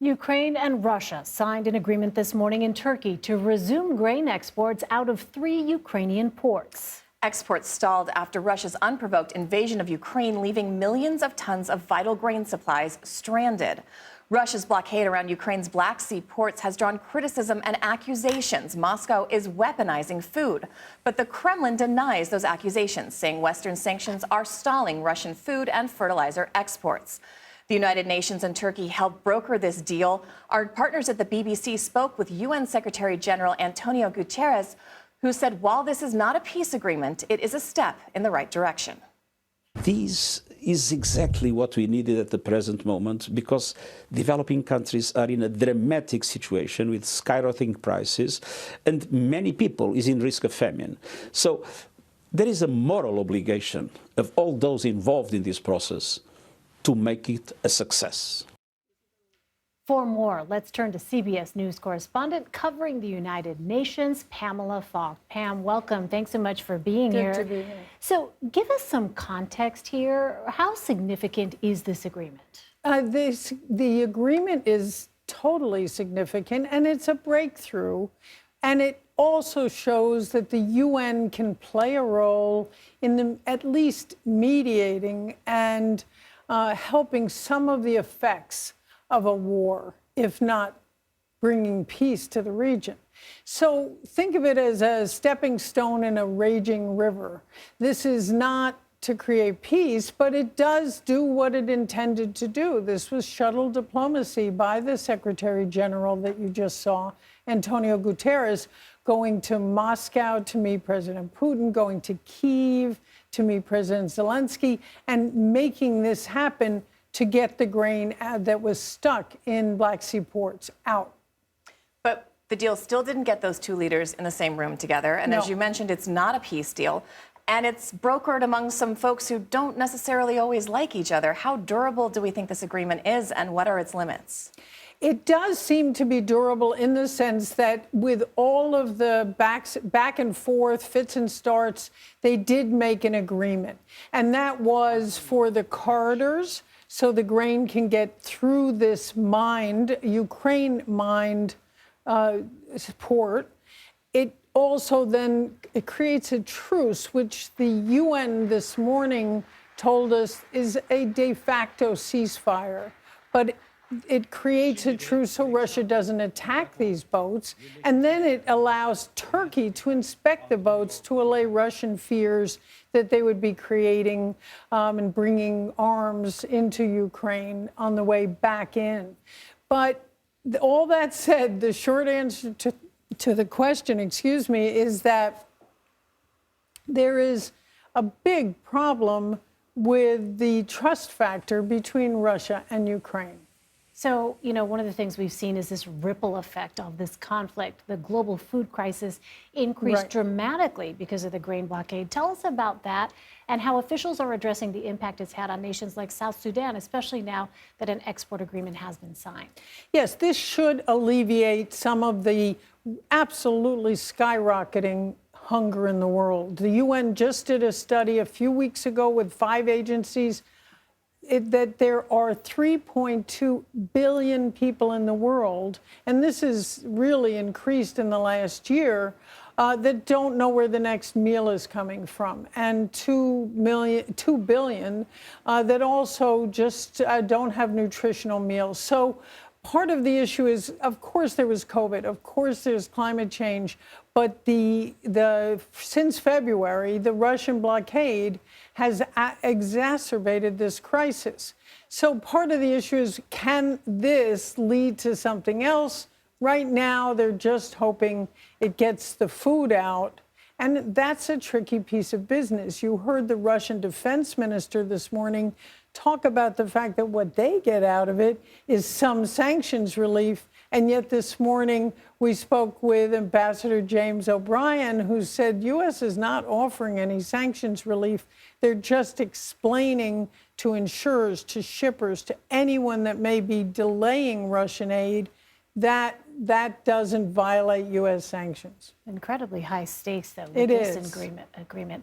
Ukraine and Russia signed an agreement this morning in Turkey to resume grain exports out of 3 Ukrainian ports. Exports stalled after Russia's unprovoked invasion of Ukraine, leaving millions of tons of vital grain supplies stranded. Russia's blockade around Ukraine's Black Sea ports has drawn criticism and accusations Moscow is weaponizing food. But the Kremlin denies those accusations, saying Western sanctions are stalling Russian food and fertilizer exports. The United Nations and Turkey helped broker this deal. Our partners at the BBC spoke with UN Secretary General Antonio Guterres, who said while this is not a peace agreement, it is a step in the right direction. This is exactly what we needed at the present moment, because developing countries are in a dramatic situation with skyrocketing prices, and many people is in risk of famine. So there is a moral obligation of all those involved in this process to make it a success. For more, let's turn to CBS News correspondent covering the United Nations, Pamela Falk. Pam, welcome. Thanks so much for being here. Good to be here. So give us some context here. How significant is this agreement? The agreement is totally significant, and it's a breakthrough. And it also shows that the UN can play a role in at least mediating and helping some of the effects of a war, if not bringing peace to the region. So think of it as a stepping stone in a raging river. This is not to create peace, but it does do what it intended to do. This was shuttle diplomacy by the Secretary General that you just saw, Antonio Guterres, going to Moscow to meet President Putin, going to Kyiv to meet President Zelensky, and making this happen to get the grain that was stuck in Black Sea ports out. But the deal still didn't get those two leaders in the same room together. And No. as you mentioned, it's not a peace deal. And it's brokered among some folks who don't necessarily always like each other. How durable do we think this agreement is, and what are its limits? It does seem to be durable in the sense that with all of the back and forth, fits and starts, they did make an agreement. And that was for the corridors, so the grain can get through this Ukraine mined port. It also then it creates a truce, which the UN this morning told us is a de facto ceasefire. But it creates a truce so Russia doesn't attack these boats. And then it allows Turkey to inspect the boats to allay Russian fears that they would be creating and bringing arms into Ukraine on the way back in. But all that said, the short answer to the question, is that there is a big problem with the trust factor between Russia and Ukraine. So, one of the things we've seen is this ripple effect of this conflict. The global food crisis increased dramatically because of the grain blockade. Tell us about that and how officials are addressing the impact it's had on nations like South Sudan, especially now that an export agreement has been signed. Yes, this should alleviate some of the absolutely skyrocketing hunger in the world. The UN just did a study a few weeks ago with 5 agencies that there are 3.2 billion people in the world, and this has really increased in the last year, that don't know where the next meal is coming from, and 2 billion that also just don't have nutritional meals. So part of the issue is, of course, there was COVID, of course, there's climate change, but since February, the Russian blockade has exacerbated this crisis. So part of the issue is, can this lead to something else? Right now, they're just hoping it gets the food out. And that's a tricky piece of business. You heard the Russian defense minister this morning talk about the fact that what they get out of it is some sanctions relief. And yet this morning, we spoke with Ambassador James O'Brien, who said U.S. is not offering any sanctions relief. They're just explaining to insurers, to shippers, to anyone that may be delaying Russian aid that that doesn't violate U.S. sanctions. Incredibly high stakes, though, with It this is. agreement.